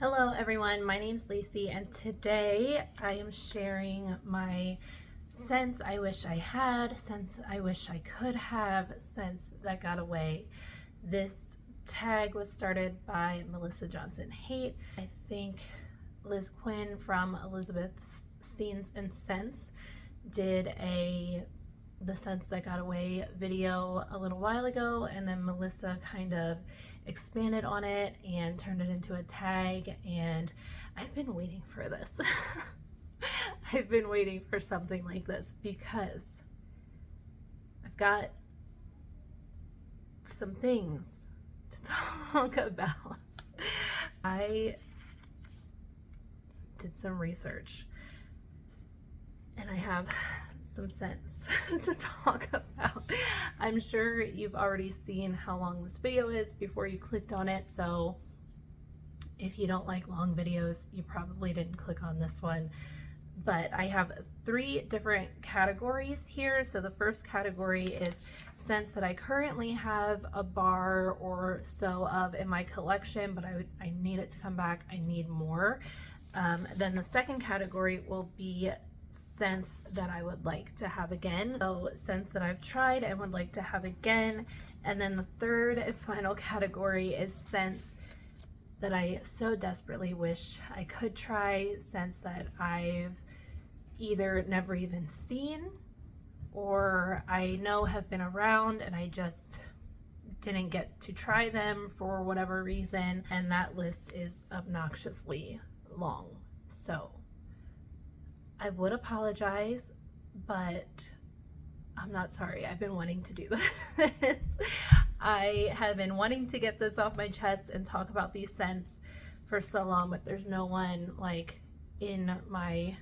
Hello everyone, my name's Lacey and today I am sharing my scents I wish I had, scents I wish I could have, scents that got away. This tag was started by Melissa Johnson Haight. I think Liz Quinn from Elizabeth's Scenes and Scents did the scents that got away video a little while ago, and then Melissa kind of expanded on it and turned it into a tag, and I've been waiting for this. I've been waiting for something like this because I've got some things to talk about. I did some research and I have some scents to talk about. I'm sure you've already seen how long this video is before you clicked on it, so if you don't like long videos, you probably didn't click on this one. But I have 3 different categories here. So the first category is scents that I currently have a bar or so of in my collection, but I need it to come back. I need more. Then the second category will be scents that I would like to have again. So scents that I've tried and would like to have again. And then the third and final category is scents that I so desperately wish I could try, scents that I've either never even seen or I know have been around and I just didn't get to try them for whatever reason, and that list is obnoxiously long. So I would apologize, but I'm not sorry. I've been wanting to do this. I have been wanting to get this off my chest and talk about these scents for so long, but there's no one like in my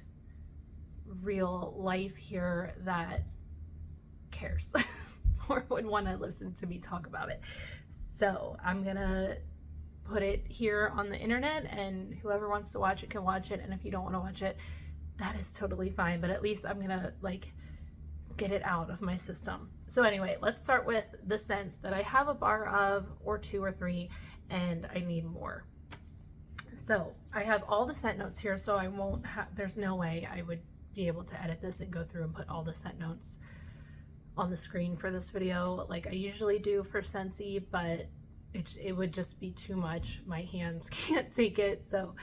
real life here that cares or would want to listen to me talk about it. So I'm gonna put it here on the internet, and whoever wants to watch it can watch it, and if you don't want to watch it, that is totally fine, but at least I'm gonna get it out of my system. So anyway, let's start with the scents that I have a bar of, or 2 or 3, and I need more. So I have all the scent notes here, so I won't have, there's no way I would be able to edit this and go through and put all the scent notes on the screen for this video like I usually do for Scentsy, but it would just be too much. My hands can't take it, so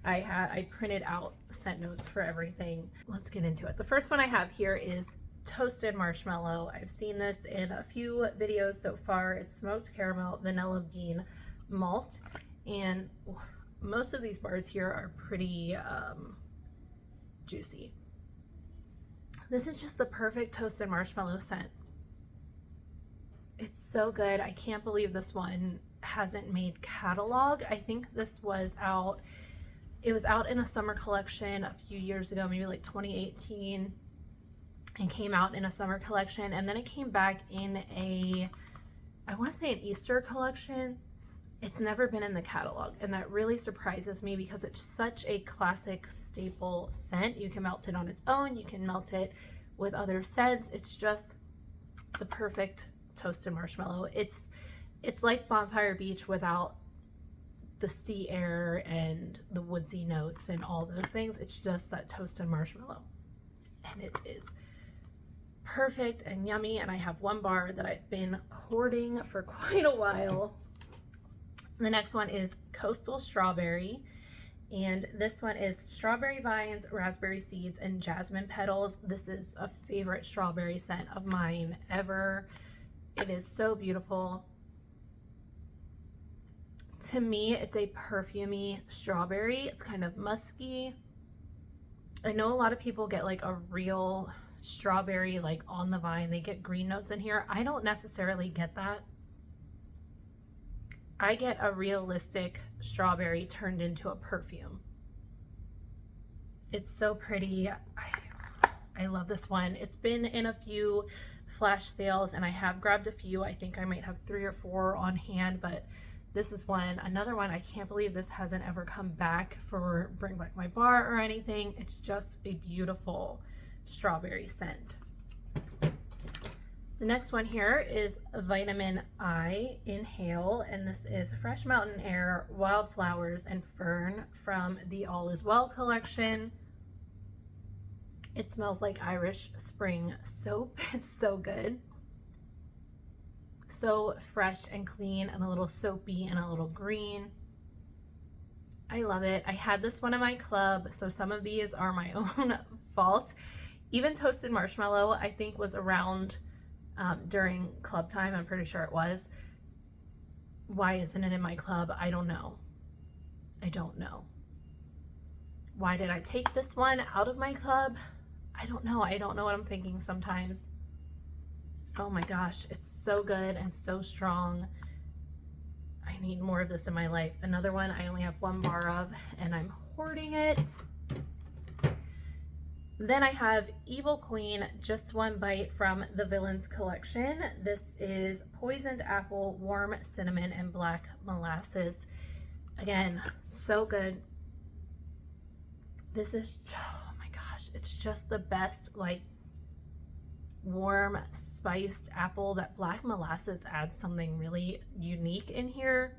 I printed out scent notes for everything. Let's get into it. The first one I have here is toasted marshmallow. I've seen this in a few videos so far. It's smoked caramel, vanilla bean, malt, and most of these bars here are pretty juicy. This is just the perfect toasted marshmallow scent. It's so good. I can't believe this one hasn't made catalog. I think this was out, it was out in a summer collection a few years ago, maybe like 2018, and came out in a summer collection, and then it came back in I want to say an Easter collection. It's never been in the catalog, and that really surprises me because it's such a classic staple scent. You can melt it on its own, you can melt it with other scents. It's just the perfect toasted marshmallow. It's like Bonfire Beach without the sea air and the woodsy notes and all those things. It's just that toasted marshmallow, and it is perfect and yummy. And I have one bar that I've been hoarding for quite a while. The next one is Coastal Strawberry, and this one is strawberry vines, raspberry seeds, and jasmine petals. This is a favorite strawberry scent of mine ever. It is so beautiful. To me, it's a perfumey strawberry. It's kind of musky. I know a lot of people get like a real strawberry like on the vine. They get green notes in here. I don't necessarily get that. I get a realistic strawberry turned into a perfume. It's so pretty. I love this one. It's been in a few flash sales and I have grabbed a few. I think I might have 3 or 4 on hand, but this is another one. I can't believe this hasn't ever come back for Bring Back My Bar or anything. It's just a beautiful strawberry scent. The next one here is Vitamin I Inhale, and this is Fresh Mountain Air, Wildflowers, and Fern from the All Is Well collection. It smells like Irish Spring soap. It's so good. So fresh and clean and a little soapy and a little green. I love it. I had this one in my club, so some of these are my own fault. Even Toasted Marshmallow, I think, was around during club time. I'm pretty sure it was. Why isn't it in my club? I don't know. I don't know. Why did I take this one out of my club? I don't know. I don't know what I'm thinking sometimes. Oh my gosh, it's so good and so strong. I need more of this in my life. Another one I only have 1 bar of, and I'm hoarding it. Then I have Evil Queen, Just One Bite from the Villains collection. This is Poisoned Apple, Warm Cinnamon, and Black Molasses. Again, so good. This is, oh my gosh, it's just the best, like, warm spiced apple. That black molasses adds something really unique in here.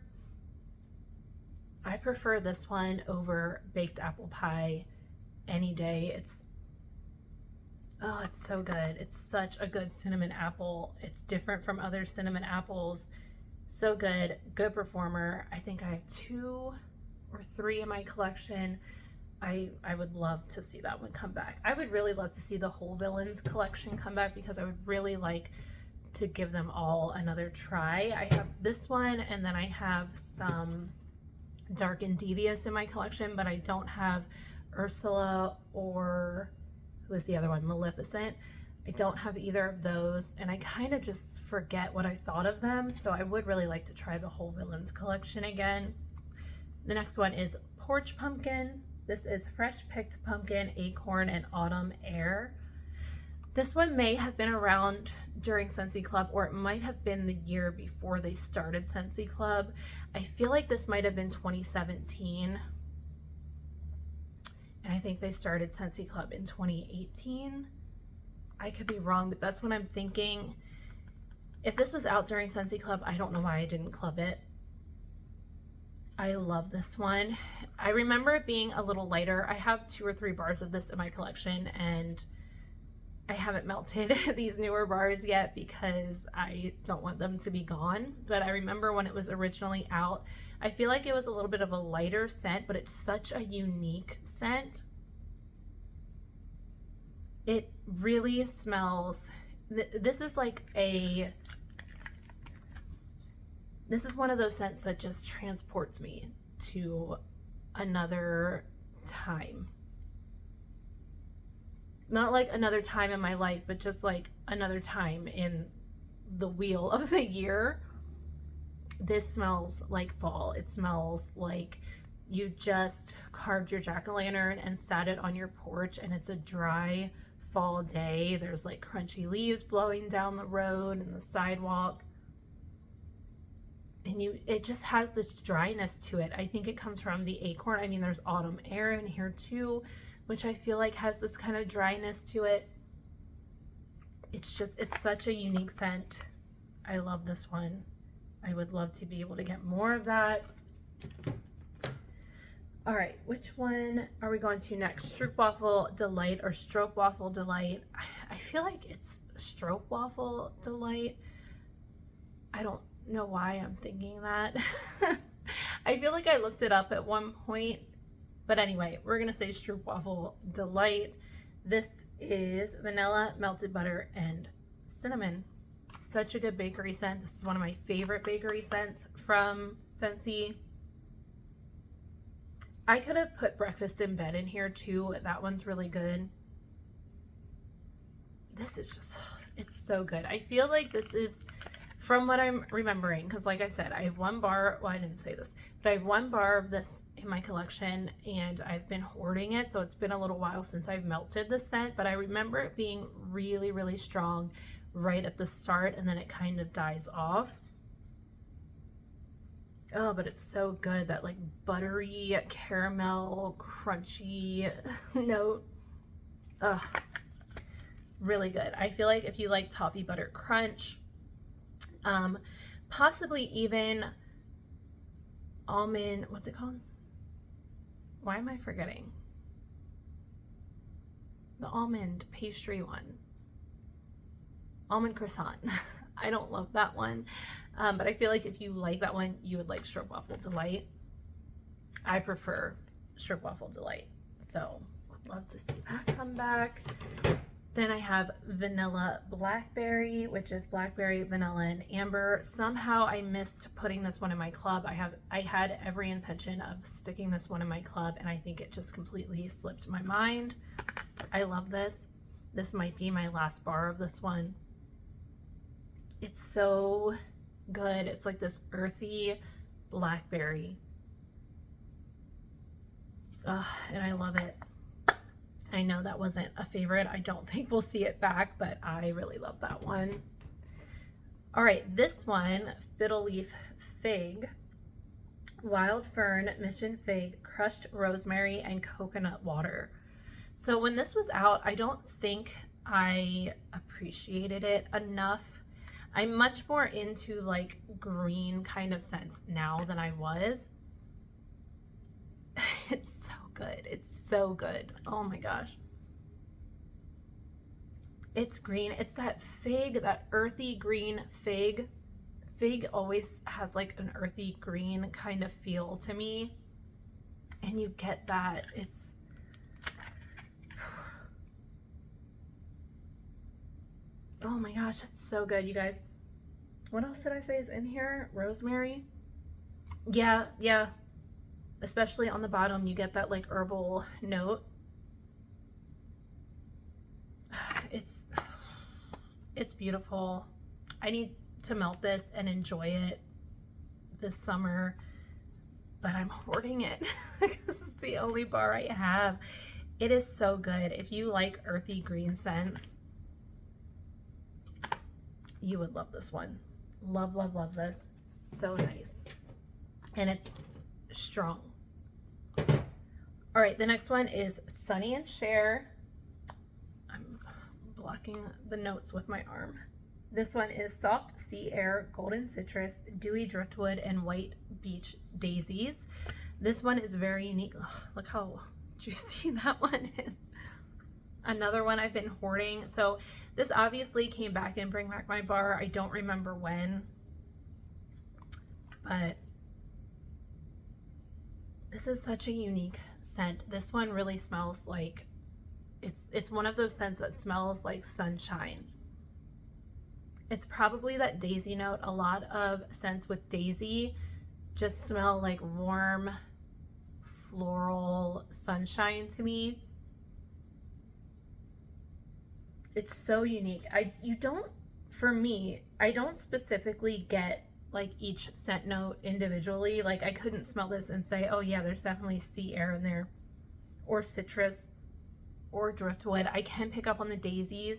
I prefer this one over baked apple pie any day. It's so good. It's such a good cinnamon apple. It's different from other cinnamon apples. So good. Good performer. I think I have 2 or 3 in my collection. I would love to see that one come back. I would really love to see the whole Villains collection come back, because I would really like to give them all another try. I have this one, and then I have some Dark and Devious in my collection, but I don't have Ursula or, who is the other one, Maleficent. I don't have either of those, and I kind of just forget what I thought of them, so I would really like to try the whole Villains collection again. The next one is Porch Pumpkin. This is Fresh Picked Pumpkin, Acorn, and Autumn Air. This one may have been around during Scentsy Club, or it might have been the year before they started Scentsy Club. I feel like this might have been 2017. And I think they started Scentsy Club in 2018. I could be wrong, but that's what I'm thinking. If this was out during Scentsy Club, I don't know why I didn't club it. I love this one. I remember it being a little lighter. I have 2 or 3 bars of this in my collection, and I haven't melted these newer bars yet because I don't want them to be gone. But I remember when it was originally out, I feel like it was a little bit of a lighter scent, but it's such a unique scent. It really smells, this is like a, this is one of those scents that just transports me to another time. Not like another time in my life, but just like another time in the wheel of the year. This smells like fall. It smells like you just carved your jack-o'-lantern and sat it on your porch, and it's a dry fall day. There's like crunchy leaves blowing down the road and the sidewalk. And it just has this dryness to it. I think it comes from the acorn. I mean, there's autumn air in here too, which I feel like has this kind of dryness to it. It's just, it's such a unique scent. I love this one. I would love to be able to get more of that. All right, which one are we going to next? Stroopwafel Delight or Stroopwafel Delight? I feel like it's Stroopwafel Delight. I don't know why I'm thinking that. I feel like I looked it up at one point, but anyway, we're gonna say Stroopwafel Delight. This is vanilla, melted butter, and cinnamon. Such a good bakery scent. This is one of my favorite bakery scents from Scentsy. I could have put Breakfast in Bed in here too. That one's really good. This is just, it's so good. I feel like this is, from what I'm remembering, because like I said, I have 1 bar, well, I didn't say this, but I have 1 bar of this in my collection, and I've been hoarding it, so it's been a little while since I've melted the scent, but I remember it being really, really strong right at the start, and then it kind of dies off. Oh, but it's so good, that like buttery, caramel, crunchy note. Ugh. really good. I feel like if you like toffee butter crunch, possibly even almond, what's it called? Why am I forgetting? The almond pastry one. Almond croissant. I don't love that one. But I feel like if you like that one, you would like Stroopwafel Delight. I prefer Stroopwafel Delight. So love to see that come back. Then I have vanilla blackberry, which is blackberry, vanilla, and amber. Somehow I missed putting this one in my club. I had every intention of sticking this one in my club, and I think it just completely slipped my mind. I love this. This might be my last bar of this one. It's so good. It's like this earthy blackberry. And I love it. I know that wasn't a favorite. I don't think we'll see it back, but I really love that one. All right, this one, Fiddle Leaf Fig, Wild Fern, Mission Fig, Crushed Rosemary, and Coconut Water. So when this was out, I don't think I appreciated it enough. I'm much more into like green kind of scents now than I was. It's so good. It's so good. Oh my gosh. It's green. It's that fig, that earthy green fig. Fig always has like an earthy green kind of feel to me. And you get that. It's oh my gosh, it's so good, you guys. What else did I say is in here? Rosemary? Yeah. Especially on the bottom, you get that like herbal note. It's beautiful. I need to melt this and enjoy it this summer, but I'm hoarding it because it's the only bar I have. It is so good. If you like earthy green scents, you would love this one. Love this. So nice. And it's strong. All right, the next one is Sonny and Cher. I'm blocking the notes with my arm. This one is Soft Sea Air, Golden Citrus, Dewy Driftwood, and White Beach Daisies. This one is very unique. Ugh, look how juicy that one is. Another one I've been hoarding. So this obviously came back in Bring Back My Bar. I don't remember when, but this is such a unique scent. This one really smells like, it's one of those scents that smells like sunshine. It's probably that daisy note. A lot of scents with daisy just smell like warm floral sunshine to me. It's so unique. For me, I don't specifically get like each scent note individually. Like I couldn't smell this and say, oh yeah, there's definitely sea air in there, or citrus, or driftwood. I can pick up on the daisies,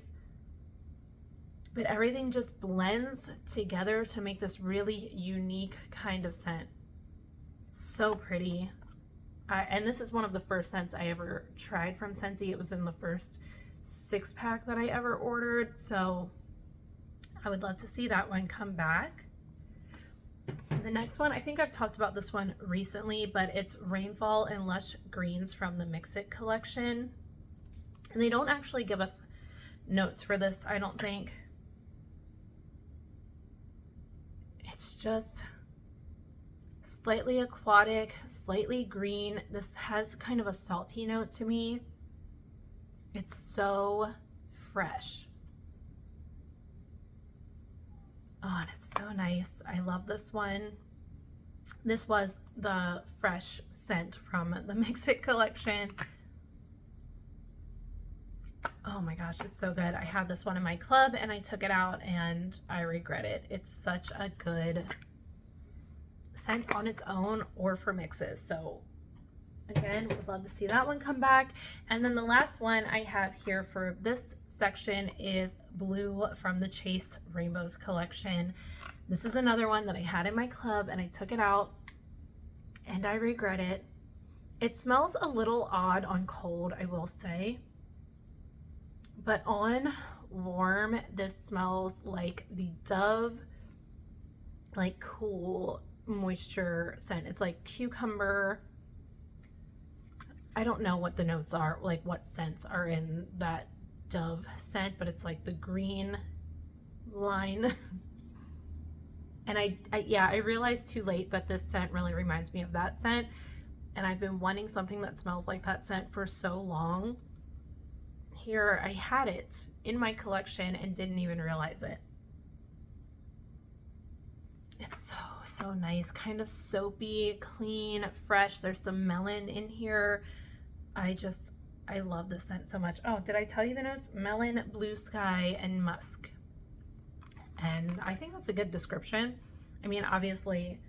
but everything just blends together to make this really unique kind of scent. So pretty. And this is one of the first scents I ever tried from Scentsy. It was in the first 6-pack that I ever ordered, so I would love to see that one come back. The next one, I think I've talked about this one recently, but it's Rainfall and Lush Greens from the Mix It collection. And they don't actually give us notes for this, I don't think. It's just slightly aquatic, slightly green. This has kind of a salty note to me. It's so fresh. Oh, and it's so nice. I love this one. This was the fresh scent from the Mix It collection. Oh my gosh, it's so good. I had this one in my club and I took it out and I regret it. It's such a good scent on its own or for mixes. So again, would love to see that one come back. And then the last one I have here for this section is Blue from the Chase Rainbows collection. This is another one that I had in my club and I took it out and I regret it. It smells a little odd on cold, I will say. But on warm, this smells like the Dove, like cool moisture scent. It's like cucumber. I don't know what the notes are, like what scents are in that Dove scent, but it's like the green line. And I realized too late that this scent really reminds me of that scent. And I've been wanting something that smells like that scent for so long. Here, I had it in my collection and didn't even realize it. It's so nice, kind of soapy, clean, fresh. There's some melon in here. I love this scent so much. Oh, did I tell you the notes? Melon, blue sky, and musk. And I think that's a good description. I mean, obviously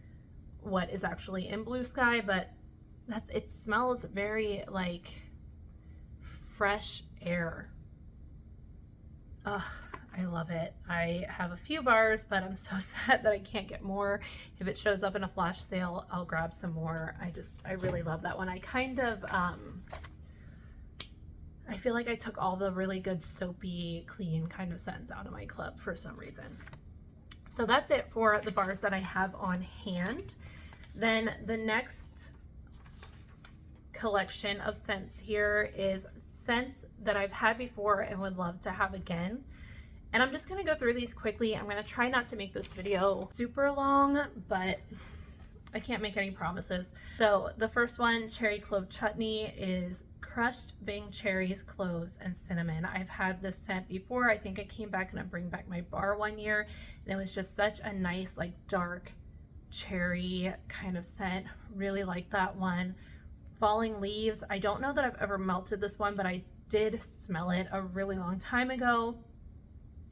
what is actually in blue sky, but it smells very like fresh air. Ugh, I love it. I have a few bars, but I'm so sad that I can't get more. If it shows up in a flash sale, I'll grab some more. I really love that one. I kind of, I feel like I took all the really good soapy, clean kind of scents out of my club for some reason. So that's it for the bars that I have on hand. Then the next collection of scents here is scents that I've had before and would love to have again. And I'm just going to go through these quickly. I'm going to try not to make this video super long, but I can't make any promises. So the first one, cherry clove chutney, is crushed bang cherries, cloves, and cinnamon. I've had this scent before. I think I came back and I bring back my bar one year, and it was just such a nice, like dark cherry kind of scent. Really like that one. Falling leaves. I don't know that I've ever melted this one, but I did smell it a really long time ago.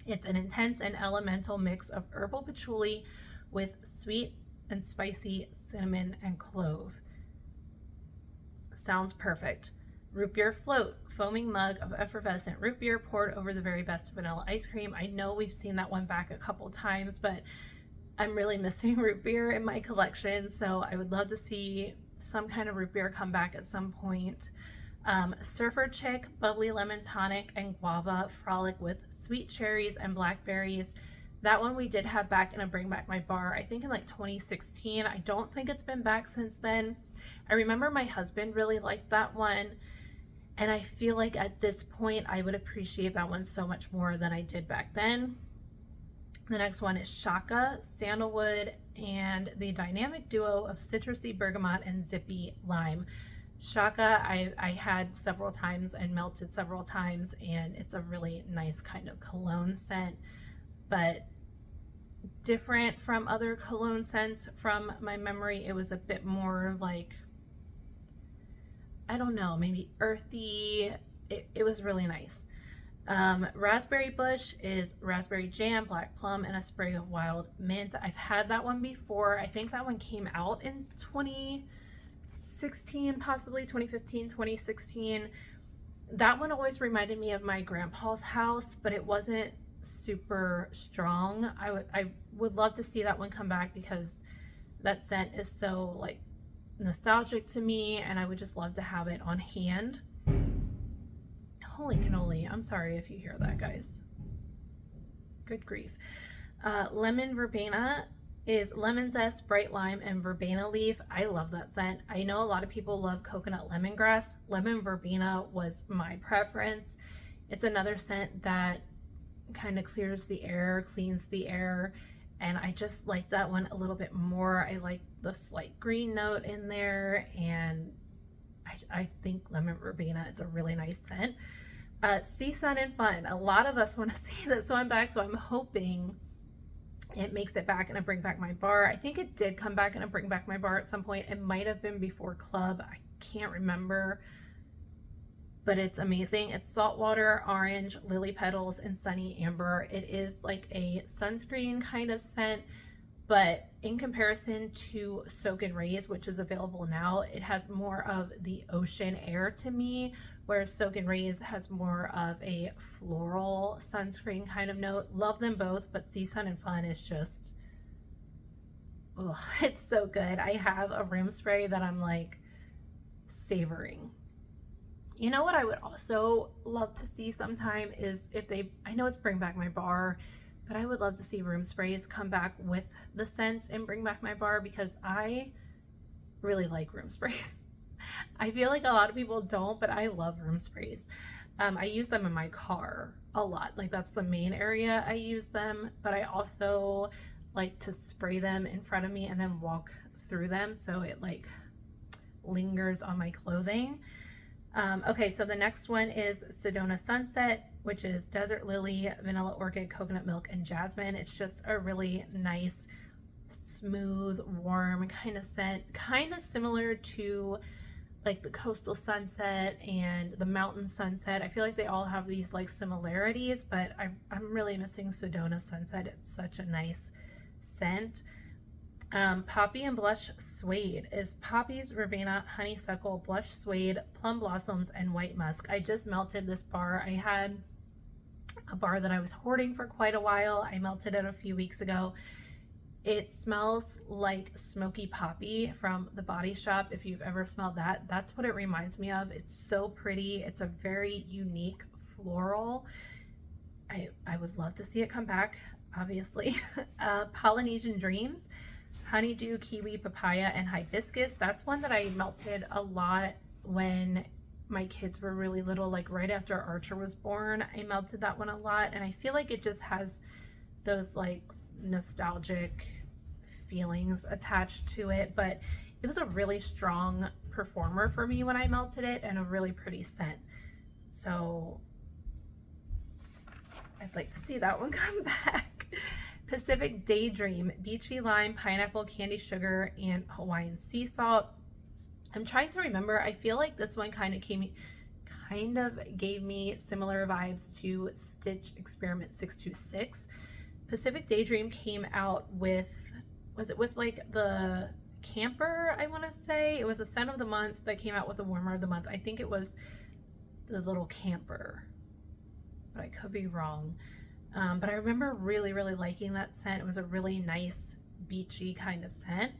It's an intense and elemental mix of herbal patchouli with sweet and spicy cinnamon and clove. Sounds perfect. Root beer float, foaming mug of effervescent root beer poured over the very best vanilla ice cream. I know we've seen that one back a couple times, but I'm really missing root beer in my collection, so I would love to see some kind of root beer come back at some point. Surfer Chick, bubbly lemon tonic, and guava frolic with sweet cherries and blackberries. That one we did have back in a Bring Back My Bar, I think in like 2016. I don't think it's been back since then. I remember my husband really liked that one, and I feel like at this point I would appreciate that one so much more than I did back then. The next one is Shaka, sandalwood, and the dynamic duo of citrusy bergamot and zippy lime. Shaka I had several times and melted several times, and it's a really nice kind of cologne scent, but different from other cologne scents from my memory. It was a bit more like, I don't know, maybe earthy. It was really nice. Raspberry Bush is raspberry jam, black plum, and a sprig of wild mint. I've had that one before. I think that one came out in 2016, possibly 2015, 2016. That one always reminded me of my grandpa's house, but it wasn't super strong. I would love to see that one come back because that scent is so like nostalgic to me, and I would just love to have it on hand. Holy cannoli. I'm sorry if you hear that, guys. Good grief. Lemon verbena is lemon zest, bright lime, and verbena leaf. I love that scent. I know a lot of people love coconut lemongrass. Lemon verbena was my preference. It's another scent that kind of clears the air, cleans the air, and I just like that one a little bit more. I like the slight green note in there, and I think lemon verbena is a really nice scent. Sea Sun and Fun. A lot of us want to see this one back, so I'm hoping it makes it back in a Bring Back My Bar. I think it did come back in a Bring Back My Bar at some point. It might have been before Club. I can't remember, but it's amazing. It's saltwater, orange, lily petals, and sunny amber. It is like a sunscreen kind of scent, but in comparison to Soak and Raise, which is available now, it has more of the ocean air to me, whereas Soak and Raise has more of a floral sunscreen kind of note. Love them both, but Sea Sun and Fun is just, oh, it's so good. I have a room spray that I'm like savoring. You know what I would also love to see sometime is if they, I know it's Bring Back My Bar, but I would love to see room sprays come back with the scents and Bring Back My Bar, because I really like room sprays. I feel like a lot of people don't, but I love room sprays. I use them in my car a lot. Like, that's the main area I use them, but I also like to spray them in front of me and then walk through them so it like lingers on my clothing. Okay, so the next one is Sedona Sunset, which is Desert Lily, Vanilla Orchid, Coconut Milk, and Jasmine. It's just a really nice, smooth, warm kind of scent, kind of similar to like the Coastal Sunset and the Mountain Sunset. I feel like they all have these like similarities, but I'm really missing Sedona Sunset. It's such a nice scent. Poppy and Blush Suede is poppies, verbena, honeysuckle, blush suede, plum blossoms, and white musk. I just melted this bar. I had a bar that I was hoarding for quite a while. I melted it a few weeks ago. It smells like smoky poppy from the Body Shop. If you've ever smelled that, that's what it reminds me of. It's so pretty. It's a very unique floral. I would love to see it come back, obviously. Polynesian Dreams, honeydew, kiwi, papaya, and hibiscus. That's one that I melted a lot when my kids were really little, like right after Archer was born. I melted that one a lot, and I feel like it just has those like nostalgic feelings attached to it, but it was a really strong performer for me when I melted it, and a really pretty scent. So I'd like to see that one come back. Pacific Daydream, beachy lime, pineapple, candy sugar, and Hawaiian sea salt. I'm trying to remember. I feel like this one kind of gave me similar vibes to Stitch Experiment 626. Pacific Daydream came out with, was it with like the camper, I want to say? It was a scent of the month that came out with a warmer of the month. I think it was the little camper, but I could be wrong. But I remember really, really liking that scent. It was a really nice, beachy kind of scent.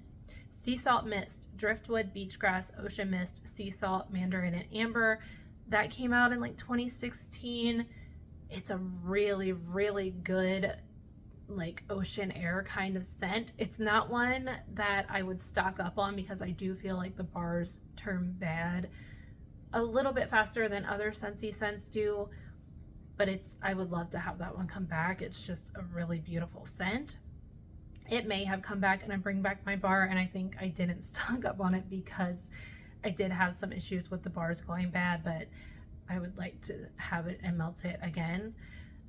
Sea Salt Mist, Driftwood, Beachgrass, Ocean Mist, Sea Salt, Mandarin, and Amber. That came out in like 2016. It's a really, really good like ocean air kind of scent. It's not one that I would stock up on because I do feel like the bars turn bad a little bit faster than other Scentsy scents do. But I would love to have that one come back. It's just a really beautiful scent. It may have come back in a Bring Back My Bar, and I think I didn't stock up on it because I did have some issues with the bars going bad, but I would like to have it and melt it again.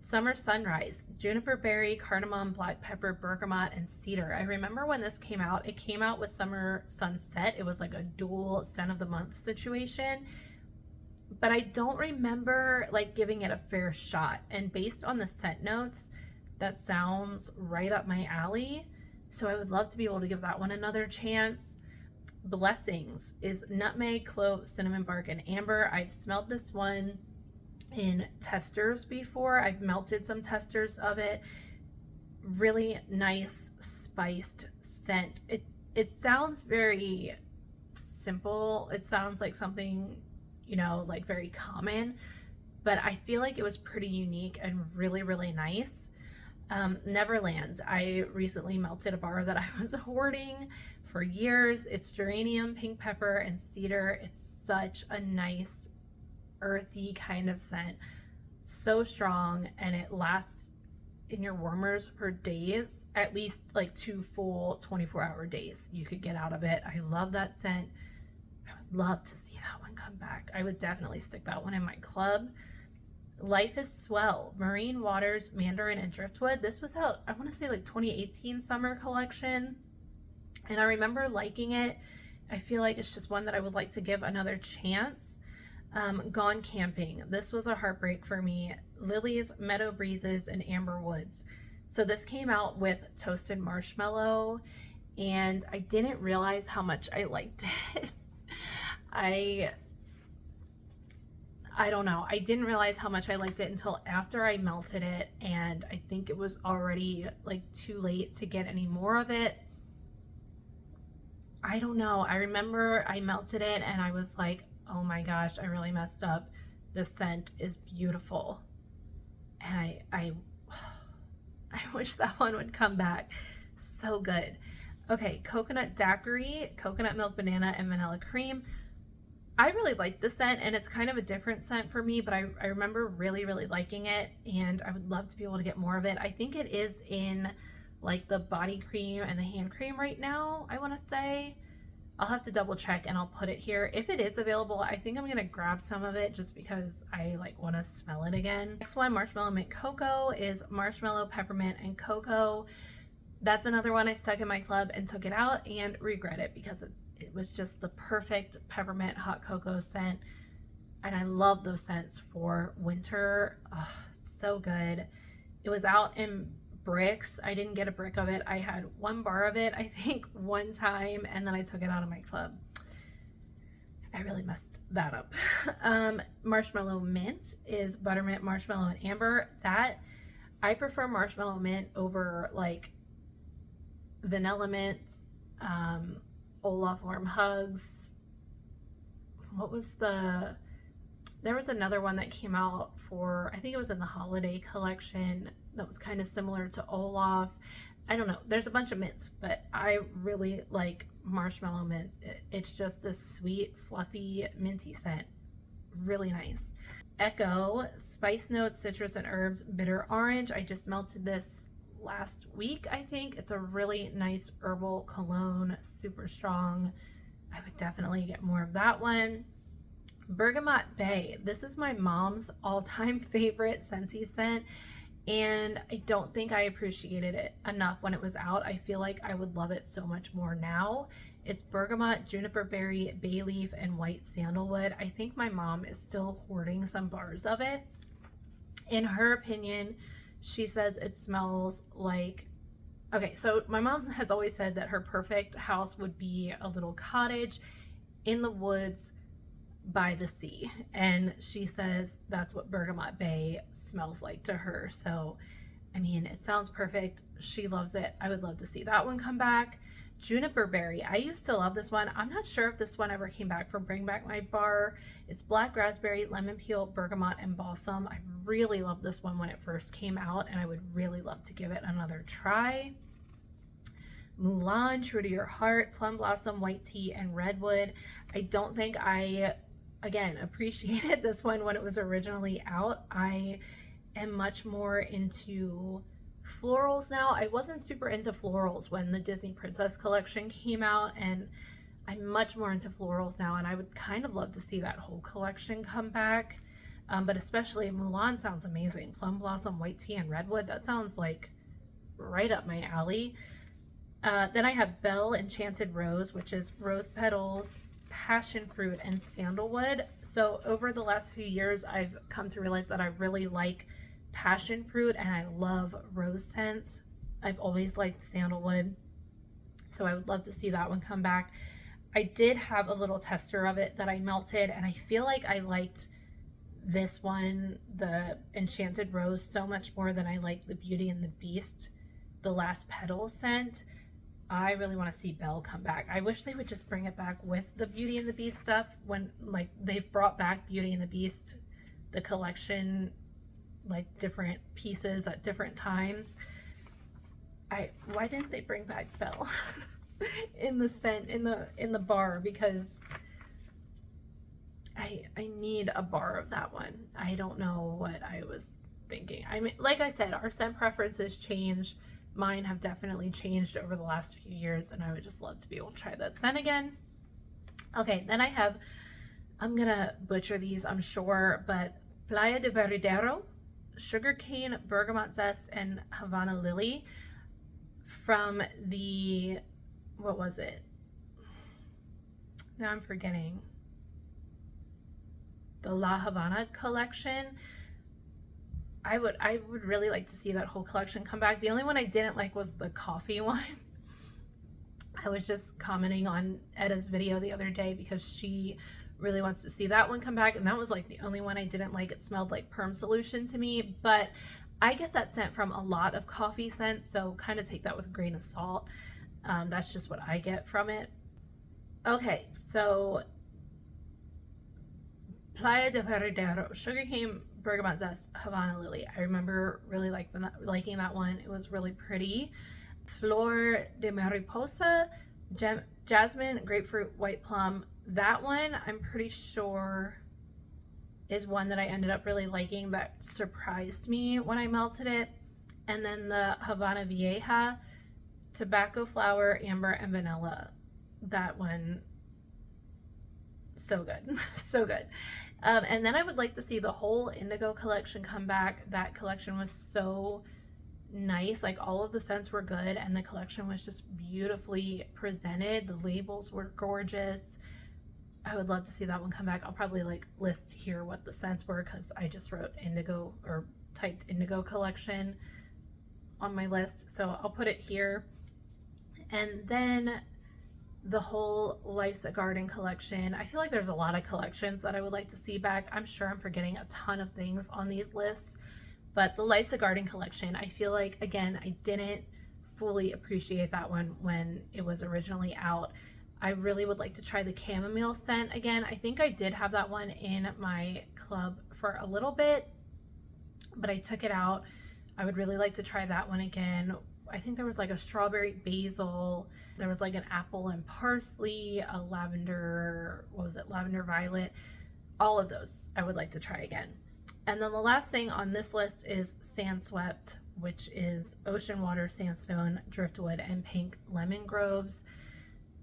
Summer Sunrise, juniper berry, cardamom, black pepper, bergamot, and cedar. I remember when this came out, it came out with Summer Sunset. It was like a dual scent of the month situation. But I don't remember like giving it a fair shot, and based on the scent notes, that sounds right up my alley. So I would love to be able to give that one another chance. Blessings is nutmeg, clove, cinnamon bark, and amber. I've smelled this one in testers before. I've melted some testers of it. Really nice spiced scent. It sounds very simple. It sounds like something, you know, like very common, but I feel like it was pretty unique and really, really nice. Neverland, I recently melted a bar that I was hoarding for years. It's geranium, pink pepper, and cedar. It's such a nice earthy kind of scent, so strong, and it lasts in your warmers for days, at least like 2 full 24-hour days you could get out of it. I love that scent. I would love to see that one come back. I would definitely stick that one in my club. Life is Swell, Marine Waters, Mandarin, and Driftwood. This was out, I want to say like 2018 summer collection, and I remember liking it. I feel like it's just one that I would like to give another chance. Gone Camping. This was a heartbreak for me. Lilies, Meadow Breezes, and Amber Woods. So this came out with Toasted Marshmallow, and I didn't realize how much I liked it. I don't know. I didn't realize how much I liked it until after I melted it, and I think it was already like too late to get any more of it. I don't know. I remember I melted it and I was like, oh my gosh, I really messed up. The scent is beautiful. And I wish that one would come back. So good. Okay, coconut daiquiri, coconut milk, banana, and vanilla cream. I really like the scent, and it's kind of a different scent for me, but I remember really, really liking it, and I would love to be able to get more of it. I think it is in like the body cream and the hand cream right now, I want to say. I'll have to double check and I'll put it here. If it is available, I think I'm gonna grab some of it just because I like want to smell it again. Next one, marshmallow mint cocoa, is marshmallow, peppermint, and cocoa. That's another one I stuck in my club and took it out and regret it because it was just the perfect peppermint hot cocoa scent. And I love those scents for winter. Oh, so good. It was out in bricks. I didn't get a brick of it. I had 1 bar of it, I think, one time, and then I took it out of my club. I really messed that up. Marshmallow mint is buttermint, marshmallow, and amber. That I prefer marshmallow mint over like vanilla mint, Olaf warm hugs. What was there was another one that came out for, I think it was in the holiday collection, that was kind of similar to Olaf. I don't know. There's a bunch of mints, but I really like marshmallow mint. It's just this sweet, fluffy, minty scent. Really nice. Echo, spice notes, citrus and herbs, bitter orange. I just melted this last week, I think. It's a really nice herbal cologne, super strong. I would definitely get more of that one. Bergamot Bay. This is my mom's all-time favorite Scentsy scent, and I don't think I appreciated it enough when it was out. I feel like I would love it so much more now. It's bergamot, juniper berry, bay leaf, and white sandalwood. I think my mom is still hoarding some bars of it. In her opinion, she says it smells like, okay, so my mom has always said that her perfect house would be a little cottage in the woods by the sea, and she says that's what Bergamot Bay smells like to her. So I mean, it sounds perfect. She loves it. I would love to see that one come back. Juniper berry, I used to love this one. I'm not sure if this one ever came back from Bring Back My Bar. It's black raspberry, lemon peel, bergamot, and balsam. I really loved this one when it first came out, and I would really love to give it another try. Mulan, True to Your Heart, plum blossom, white tea, and redwood. I don't think I, again, appreciated this one when it was originally out. I am much more into florals now. I wasn't super into florals when the Disney Princess collection came out, and I'm much more into florals now, and I would kind of love to see that whole collection come back. But especially Mulan sounds amazing. Plum blossom, white tea, and redwood. That sounds like right up my alley. Then I have Belle Enchanted Rose, which is rose petals, passion fruit, and sandalwood. So over the last few years, I've come to realize that I really like passion fruit and I love rose scents. I've always liked sandalwood, so I would love to see that one come back. I did have a little tester of it that I melted, and I feel like I liked this one, the Enchanted Rose, so much more than I like the Beauty and the Beast, the Last Petal scent. I really want to see Belle come back. I wish they would just bring it back with the Beauty and the Beast stuff, when like they've brought back Beauty and the Beast, the collection, like different pieces at different times. Why didn't they bring back Belle in the scent in the bar? Because I need a bar of that one. I don't know what I was thinking. I mean, like I said, our scent preferences change. Mine have definitely changed over the last few years, and I would just love to be able to try that scent again. Okay, then I have, I'm gonna butcher these, I'm sure, but Playa de Veradero, sugarcane, bergamot zest, and Havana lily from the, what was it? Now I'm forgetting. The La Havana collection. I would really like to see that whole collection come back. The only one I didn't like was the coffee one. I was just commenting on Edda's video the other day because she really wants to see that one come back, and that was like the only one I didn't like. It smelled like perm solution to me, but I get that scent from a lot of coffee scents, so kind of take that with a grain of salt. That's just what I get from it. Okay, so Playa de Veradero, Sugarcane Bergamot Zest, Havana Lily. I remember really liking that one. It was really pretty. Flor de Mariposa, Jasmine, Grapefruit, White Plum. That one, I'm pretty sure, is one that I ended up really liking that surprised me when I melted it. And then the Havana Vieja, Tobacco Flower, Amber, and Vanilla. That one, so good. So good. And then I would like to see the whole Indigo collection come back. That collection was so nice. Like, all of the scents were good and the collection was just beautifully presented. The labels were gorgeous. I would love to see that one come back. I'll probably like list here what the scents were because I just wrote Indigo or typed Indigo collection on my list, so I'll put it here. And then the whole Life's a Garden collection. I feel like there's a lot of collections that I would like to see back. I'm sure I'm forgetting a ton of things on these lists, but the Life's a Garden collection, I feel like, again, I didn't fully appreciate that one when it was originally out. I really would like to try the chamomile scent again. I think I did have that one in my club for a little bit, but I took it out. I would really like to try that one again. I think there was like a strawberry basil, there was like an apple and parsley, a lavender, what was it, lavender violet. All of those I would like to try again. And then the last thing on this list is Sand Swept, which is ocean water, sandstone, driftwood, and pink lemon groves.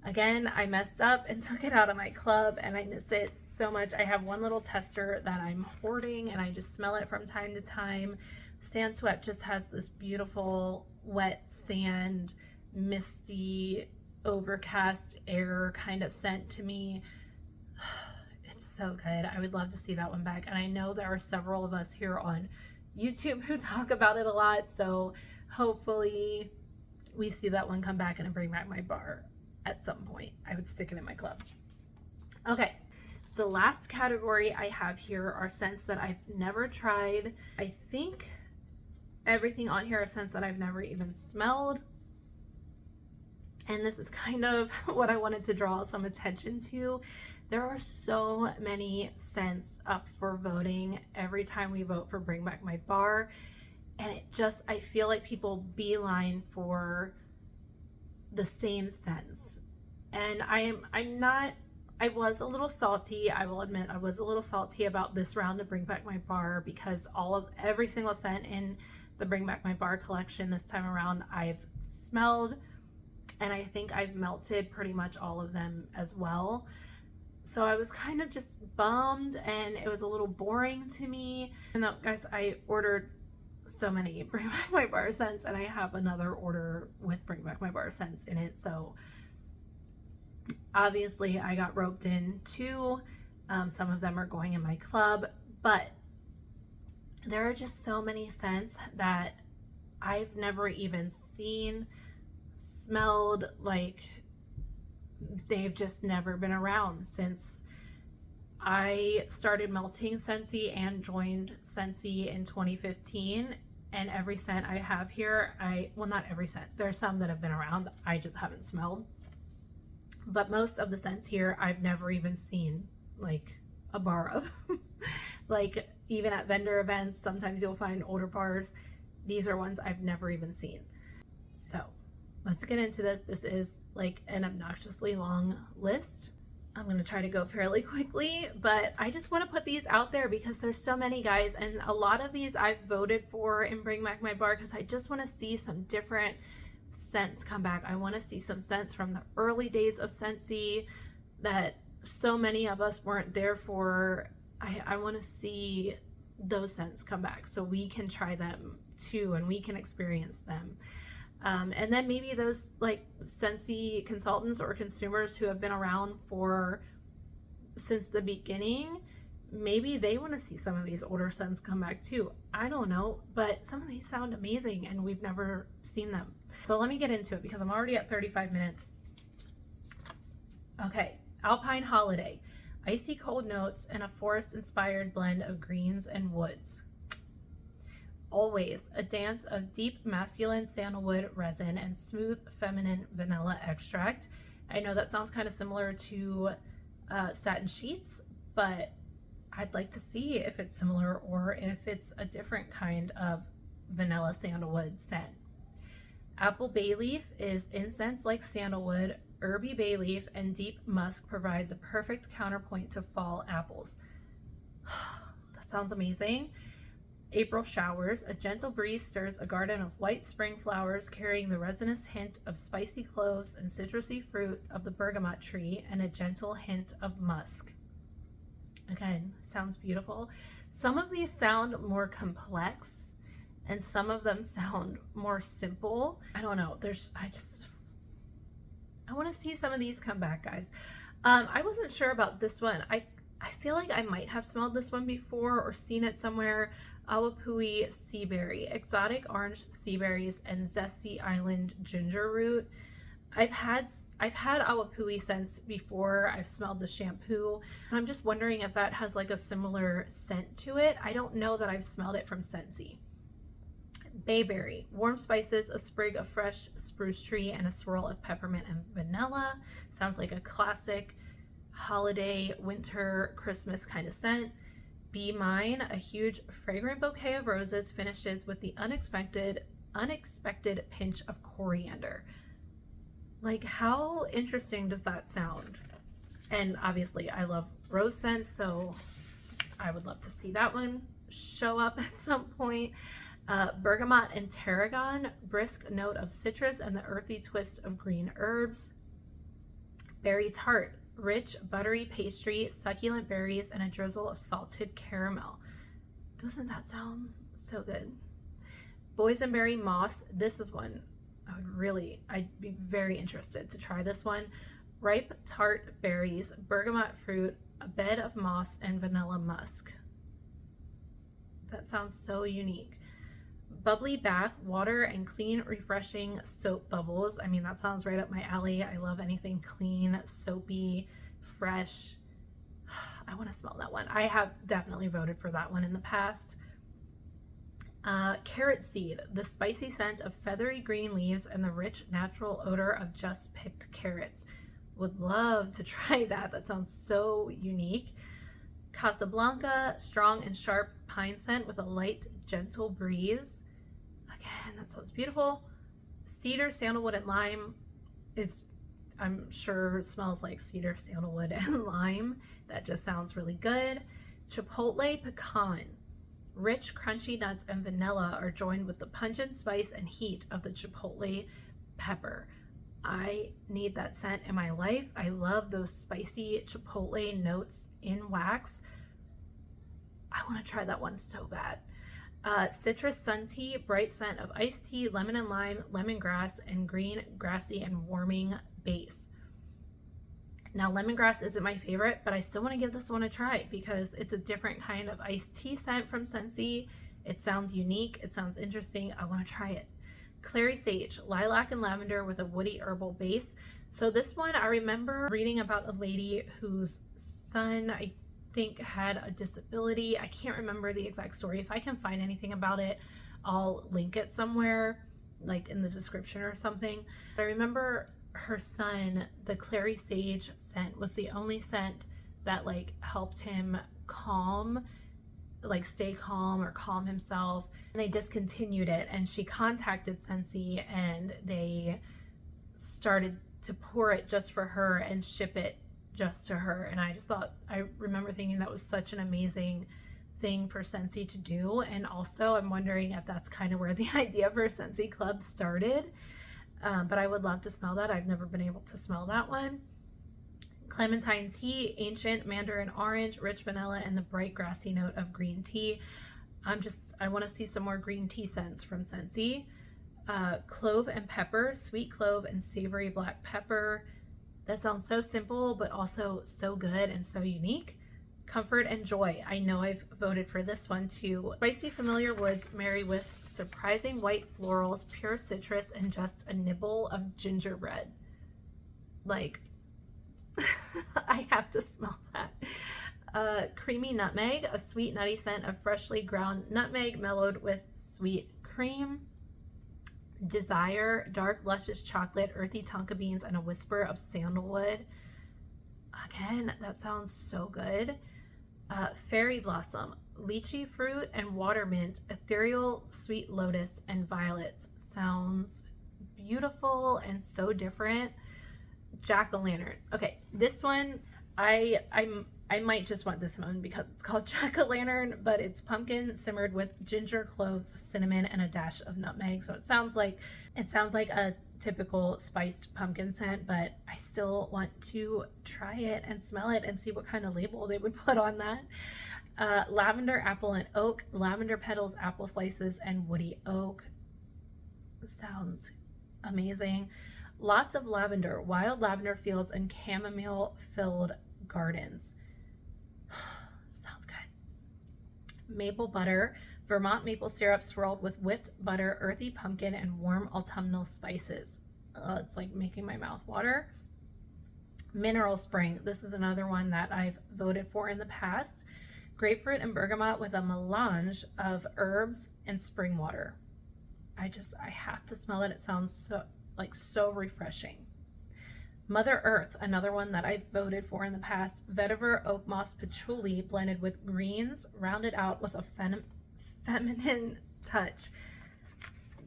Again, I messed up and took it out of my club and I miss it so much. I have one little tester that I'm hoarding and I just smell it from time to time. Sand Swept just has this beautiful wet sand, misty, overcast air kind of scent to me. It's so good. I would love to see that one back. And I know there are several of us here on YouTube who talk about it a lot. So hopefully we see that one come back and bring back my bar at some point. I would stick it in my club. Okay. The last category I have here are scents that I've never tried. I think everything on here are scents that I've never even smelled. And this is kind of what I wanted to draw some attention to. There are so many scents up for voting every time we vote for Bring Back My Bar. And it just, I feel like people beeline for the same scents. And I was a little salty. I will admit I was a little salty about this round of Bring Back My Bar because every single scent in the Bring Back My Bar collection this time around I've smelled, and I think I've melted pretty much all of them as well. So I was kind of just bummed and it was a little boring to me. And though, guys, I ordered so many Bring Back My Bar scents and I have another order with Bring Back My Bar scents in it. So obviously I got roped in too. Some of them are going in my club, but there are just so many scents that I've never even seen, smelled, like they've just never been around since I started melting Scentsy and joined Scentsy in 2015. And every scent I have here, well, not every scent, there's some that have been around, I just haven't smelled. But most of the scents here, I've never even seen like a bar of. Like, even at vendor events, sometimes you'll find older bars. These are ones I've never even seen. So let's get into this. This is like an obnoxiously long list. I'm going to try to go fairly quickly, but I just want to put these out there because there's so many, guys, and a lot of these I've voted for in Bring Back My Bar because I just want to see some different scents come back. I want to see some scents from the early days of Scentsy that so many of us weren't there for. I want to see those scents come back so we can try them too and we can experience them. And then maybe those like Scentsy consultants or consumers who have been around since the beginning, maybe they want to see some of these older scents come back too. I don't know, but some of these sound amazing and we've never seen them. So let me get into it because I'm already at 35 minutes. Okay, Alpine Holiday. Icy cold notes and a forest-inspired blend of greens and woods. Always a dance of deep masculine sandalwood resin and smooth feminine vanilla extract. I know that sounds kind of similar to Satin Sheets, but I'd like to see if it's similar or if it's a different kind of vanilla sandalwood scent. Apple bay leaf is incense like sandalwood. Herby bay leaf and deep musk provide the perfect counterpoint to fall apples. That sounds amazing. April showers. A gentle breeze stirs a garden of white spring flowers, carrying the resinous hint of spicy cloves and citrusy fruit of the bergamot tree and a gentle hint of musk. Again, sounds beautiful. Some of these sound more complex and some of them sound more simple. I don't know. I want to see some of these come back, guys. I wasn't sure about this one. I feel like I might have smelled this one before or seen it somewhere. Awapui sea berry, exotic orange sea berries, and zesty island ginger root. I've had Awapui scents before. I've smelled the shampoo. I'm just wondering if that has like a similar scent to it. I don't know that I've smelled it from Scentsy. Bayberry, warm spices, a sprig of fresh spruce tree, and a swirl of peppermint and vanilla. Sounds like a classic holiday, winter, Christmas kind of scent. Be Mine, a huge fragrant bouquet of roses, finishes with the unexpected pinch of coriander. Like, how interesting does that sound? And obviously I love rose scents, so I would love to see that one show up at some point. Bergamot and tarragon, brisk note of citrus and the earthy twist of green herbs. Berry tart, rich buttery pastry, succulent berries, and a drizzle of salted caramel. Doesn't that sound so good? Boysenberry moss, this is one I'd be very interested to try this one. Ripe tart berries, bergamot fruit, a bed of moss, and vanilla musk. That sounds so unique. Bubbly bath, water and clean, refreshing soap bubbles. I mean, that sounds right up my alley. I love anything clean, soapy, fresh. I want to smell that one. I have definitely voted for that one in the past. Carrot seed, the spicy scent of feathery green leaves and the rich natural odor of just picked carrots. Would love to try that. That sounds so unique. Casablanca, strong and sharp pine scent with a light, gentle breeze. Again, that sounds beautiful. Cedar, sandalwood, and lime is, I'm sure, smells like cedar, sandalwood, and lime. That just sounds really good. Chipotle pecan. Rich, crunchy nuts and vanilla are joined with the pungent spice and heat of the chipotle pepper. I need that scent in my life. I love those spicy chipotle notes in wax. I want to try that one so bad. Citrus sun tea, bright scent of iced tea, lemon and lime, lemongrass, and green, grassy, and warming base. Now, lemongrass isn't my favorite, but I still want to give this one a try because it's a different kind of iced tea scent from Scentsy. It sounds unique. It sounds interesting. I want to try it. Clary sage, lilac and lavender with a woody herbal base. So this one, I remember reading about a lady whose son, I think, had a disability. I can't remember the exact story. If I can find anything about it, I'll link it somewhere, like in the description or something. But I remember her son, the clary sage scent was the only scent that like helped him calm, like stay calm or calm himself. And they discontinued it, and she contacted Scentsy and they started to pour it just for her and ship it just to her. And I remember thinking that was such an amazing thing for Scentsy to do. And also I'm wondering if that's kind of where the idea for Scentsy Club started. But I would love to smell that. I've never been able to smell that one. Clementine tea, ancient mandarin orange, rich vanilla, and the bright grassy note of green tea. I want to see some more green tea scents from Scentsy. Clove and pepper, sweet clove and savory black pepper. That sounds so simple, but also so good and so unique. Comfort and joy. I know I've voted for this one too. Spicy familiar woods marry with surprising white florals, pure citrus, and just a nibble of gingerbread. Like, I have to smell that. Creamy nutmeg, a sweet nutty scent of freshly ground nutmeg mellowed with sweet cream. Desire, dark luscious chocolate, earthy tonka beans, and a whisper of sandalwood. Again, that sounds so good. Fairy blossom, lychee fruit and water mint, ethereal sweet lotus and violets. Sounds beautiful and so different. Jack-o'-lantern. Okay, this one I might just want this one because it's called jack-o'-lantern, but it's pumpkin simmered with ginger, cloves, cinnamon, and a dash of nutmeg. So it sounds like a typical spiced pumpkin scent, but I still want to try it and smell it and see what kind of label they would put on that. Lavender, apple, and oak, lavender petals, apple slices, and woody oak. Sounds amazing. Lots of lavender, wild lavender fields, and chamomile filled gardens. Sounds good. Maple butter, Vermont maple syrup swirled with whipped butter, earthy pumpkin, and warm autumnal spices. It's like making my mouth water. Mineral spring, this is another one that I've voted for in the past. Grapefruit and bergamot with a melange of herbs and spring water. I have to smell it. It sounds so refreshing. Mother Earth, another one that I've voted for in the past. Vetiver, oak moss, patchouli blended with greens, rounded out with a feminine touch.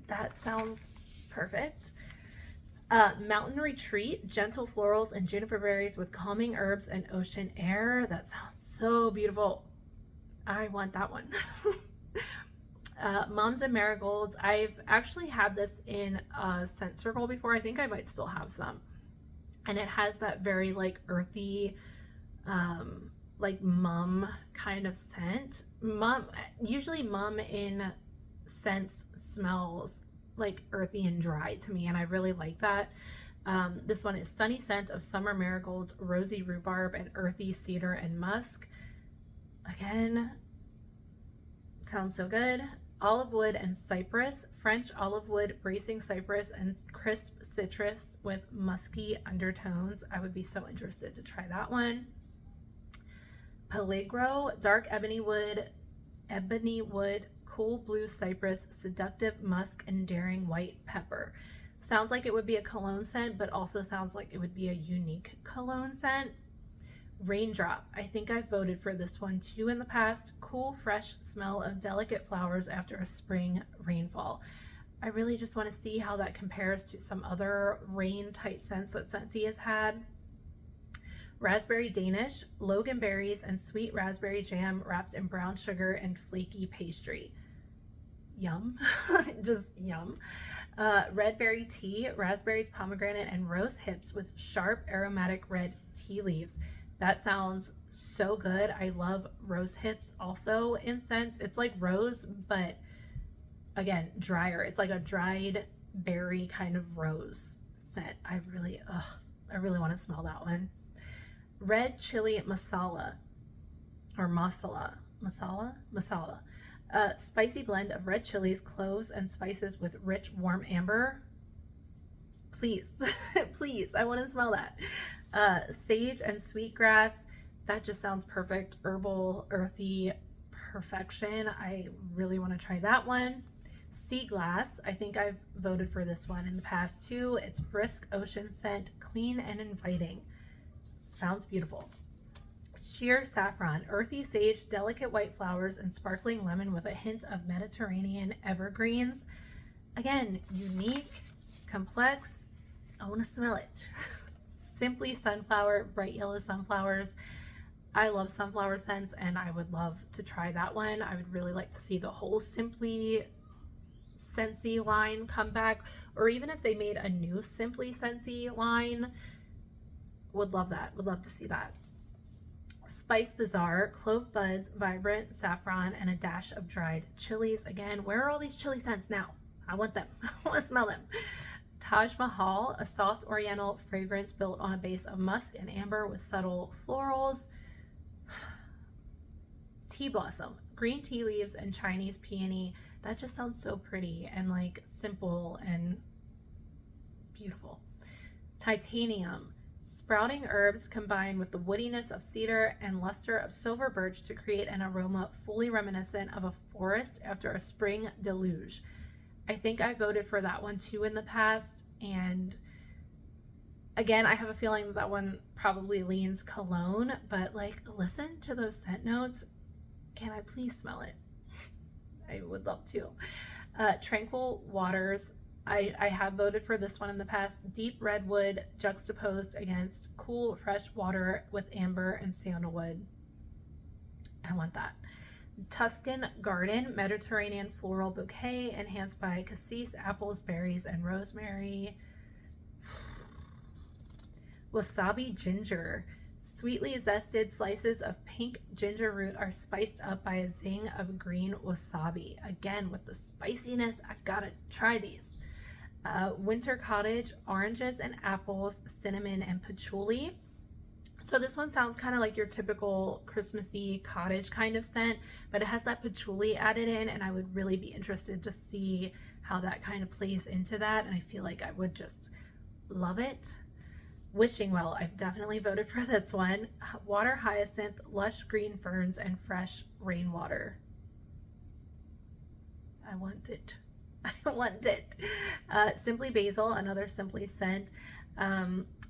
That sounds perfect. Mountain Retreat, gentle florals and juniper berries with calming herbs and ocean air. That sounds so beautiful. I want that one. Mums and Marigolds. I've actually had this in a scent circle before. I think I might still have some. And it has that very like earthy, like mum kind of scent. Usually mum in scents smells like earthy and dry to me, and I really like that. This one is sunny scent of summer marigolds, rosy rhubarb, and earthy cedar and musk. Again, sounds so good. Olive wood and cypress, French olive wood, bracing cypress, and crisp citrus with musky undertones. I would be so interested to try that one. Peligro, dark ebony wood, cool blue cypress, seductive musk, and daring white pepper. Sounds like it would be a cologne scent, but also sounds like it would be a unique cologne scent. Raindrop, I think I've voted for this one too in the past. Cool, fresh smell of delicate flowers after a spring rainfall. I really just want to see how that compares to some other rain type scents that Scentsy has had. Raspberry Danish, loganberries, and sweet raspberry jam wrapped in brown sugar and flaky pastry. Yum. Just yum. Red berry tea, raspberries, pomegranate, and rose hips with sharp aromatic red tea leaves. That sounds so good. I love rose hips also in scents. It's like rose, but again, drier. It's like a dried berry kind of rose scent. I really want to smell that one. Red chili masala, or masala. Spicy blend of red chilies, cloves, and spices with rich, warm amber. Please, please, I want to smell that. Sage and sweetgrass. That just sounds perfect. Herbal, earthy perfection. I really want to try that one. Sea glass. I think I've voted for this one in the past too. It's brisk ocean scent, clean and inviting. Sounds beautiful. Sheer saffron, earthy sage, delicate white flowers, and sparkling lemon with a hint of Mediterranean evergreens. Again, unique, complex. I want to smell it. Simply sunflower, bright yellow sunflowers. I love sunflower scents, and I would love to try that one. I would really like to see the whole Simply Scentsy line come back, or even if they made a new Simply Scentsy line, would love that. Would love to see that. Spice Bazaar, clove buds, vibrant saffron, and a dash of dried chilies. Again, where are all these chili scents now? I want them. I want to smell them. Taj Mahal, a soft oriental fragrance built on a base of musk and amber with subtle florals. Tea blossom, green tea leaves, and Chinese peony. That just sounds so pretty and like simple and beautiful. Titanium, sprouting herbs combined with the woodiness of cedar and luster of silver birch to create an aroma fully reminiscent of a forest after a spring deluge. I think I voted for that one too in the past, and again, I have a feeling that one probably leans cologne, but like listen to those scent notes. Can I please smell it? I would love to. Tranquil Waters. I have voted for this one in the past. Deep redwood juxtaposed against cool fresh water with amber and sandalwood. I want that. Tuscan Garden Mediterranean floral bouquet enhanced by cassis, apples, berries, and rosemary. Wasabi Ginger. Sweetly zested slices of pink ginger root are spiced up by a zing of green wasabi. Again, with the spiciness, I gotta try these. Winter Cottage, oranges and apples, cinnamon and patchouli. So this one sounds kind of like your typical Christmassy cottage kind of scent, but it has that patchouli added in, and I would really be interested to see how that kind of plays into that, and I feel like I would just love it. Wishing Well, I've definitely voted for this one. Water Hyacinth, lush green ferns, and fresh rainwater. I want it. I want it. Simply Basil, another Simply scent.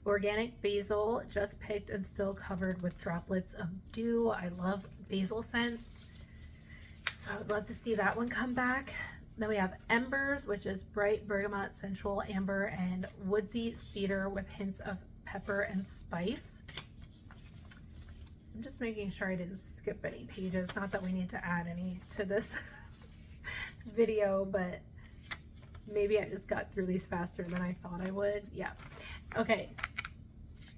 Organic basil, just picked and still covered with droplets of dew. I love basil scents, so I would love to see that one come back. Then we have Embers, which is bright bergamot, sensual amber, and woodsy cedar with hints of pepper and spice. I'm just making sure I didn't skip any pages. Not that we need to add any to this video, but maybe I just got through these faster than I thought I would. Yeah. Okay.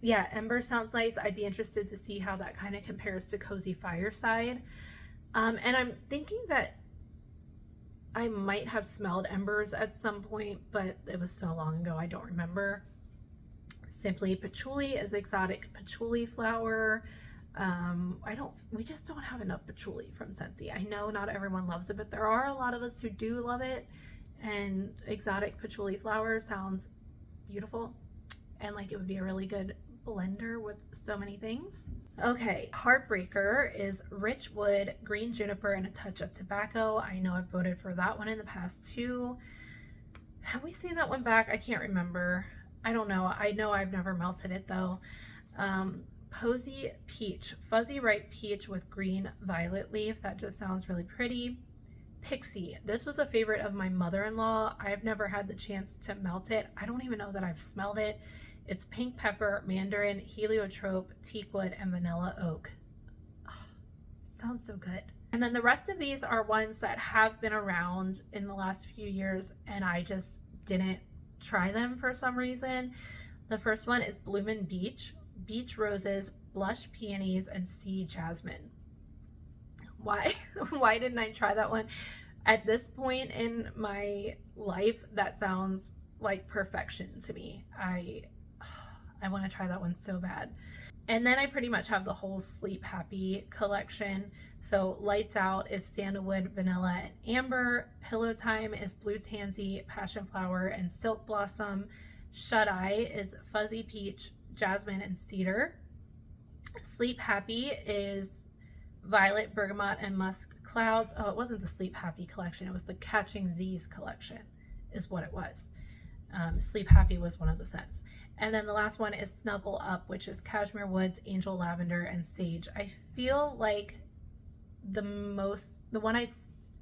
Yeah, Ember sounds nice. I'd be interested to see how that kind of compares to Cozy Fireside. And I'm thinking that I might have smelled Embers at some point, but it was so long ago I don't remember. Simply Patchouli is exotic patchouli flower. We just don't have enough patchouli from Scentsy. I know not everyone loves it, but there are a lot of us who do love it, and exotic patchouli flower sounds beautiful and like it would be a really good blender with so many things. Okay, Heartbreaker is rich wood, green juniper, and a touch of tobacco. I know I've voted for that one in the past too. Have we seen that one back? I can't remember. I don't know. I know I've never melted it though. Posy Peach, fuzzy ripe peach with green violet leaf. That just sounds really pretty. Pixie, this was a favorite of my mother-in-law. I've never had the chance to melt it. I don't even know that I've smelled it. It's pink pepper, mandarin, heliotrope, teakwood, and vanilla oak. Oh, sounds so good. And then the rest of these are ones that have been around in the last few years, and I just didn't try them for some reason. The first one is Bloomin' Beach, beach roses, blush peonies, and sea jasmine. Why? Why didn't I try that one? At this point in my life, that sounds like perfection to me. I want to try that one so bad. And then I pretty much have the whole Sleep Happy collection. So Lights Out is sandalwood, vanilla, and amber. Pillow Time is blue tansy, passion flower, and silk blossom. Shut Eye is fuzzy peach, jasmine, and cedar. Sleep Happy is violet, bergamot, and musk clouds. Oh, it wasn't the Sleep Happy collection. It was the Catching Z's collection is what it was. Sleep Happy was one of the scents. And then the last one is Snuggle Up, which is cashmere woods, angel lavender, and sage. I feel like the one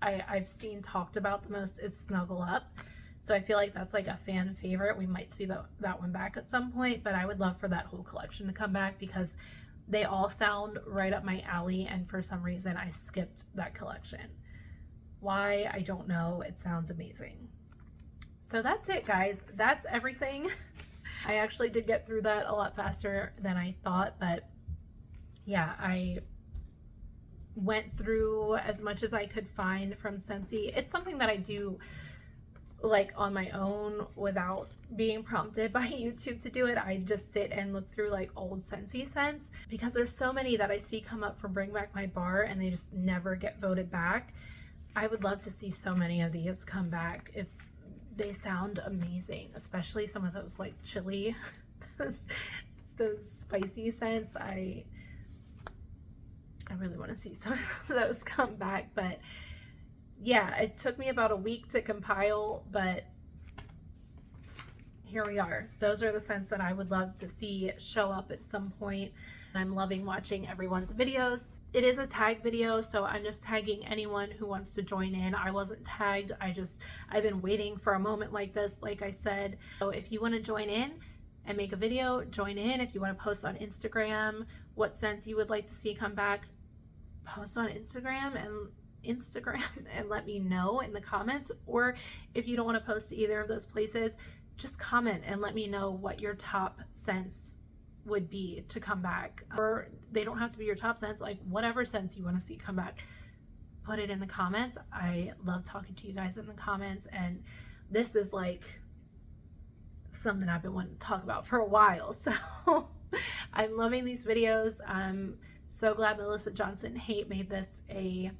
I've seen talked about the most is Snuggle Up. So I feel like that's like a fan favorite. We might see that one back at some point, but I would love for that whole collection to come back because they all sound right up my alley, and for some reason I skipped that collection. Why? I don't know. It sounds amazing. So that's it, guys. That's everything. I actually did get through that a lot faster than I thought, but yeah, I went through as much as I could find from Scentsy. It's something that I do like on my own without being prompted by YouTube to do it. I just sit and look through like old Scentsy scents because there's so many that I see come up for Bring Back My Bar and they just never get voted back. I would love to see so many of these come back. They sound amazing, especially some of those like chili, those spicy scents. I really want to see some of those come back, but yeah, it took me about a week to compile, but here we are. Those are the scents that I would love to see show up at some point. I'm loving watching everyone's videos. it is a tag video, so I'm just tagging anyone who wants to join in. I wasn't tagged. I've been waiting for a moment like this, like I said. So if you want to join in and make a video, join in. If you want to post on Instagram what scents you would like to see come back, post on Instagram and let me know in the comments. Or if you don't want to post to either of those places, just comment and let me know what your top scents would be to come back. Or they don't have to be your top scents, like whatever scents you want to see come back, put it in the comments. I love talking to you guys in the comments, and this is like something I've been wanting to talk about for a while, so I'm loving these videos. I'm so glad Melissa Johnson Haight made this a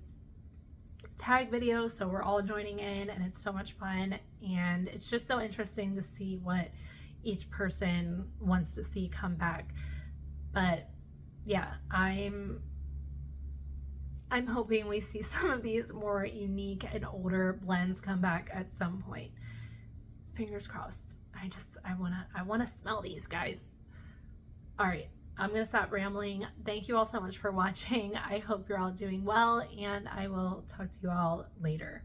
tag video, so we're all joining in, and it's so much fun, and it's just so interesting to see what each person wants to see come back. But yeah, I'm hoping we see some of these more unique and older blends come back at some point. Fingers crossed. I wanna smell these, guys. All right, I'm gonna stop rambling. Thank you all so much for watching. I hope you're all doing well, and I will talk to you all later.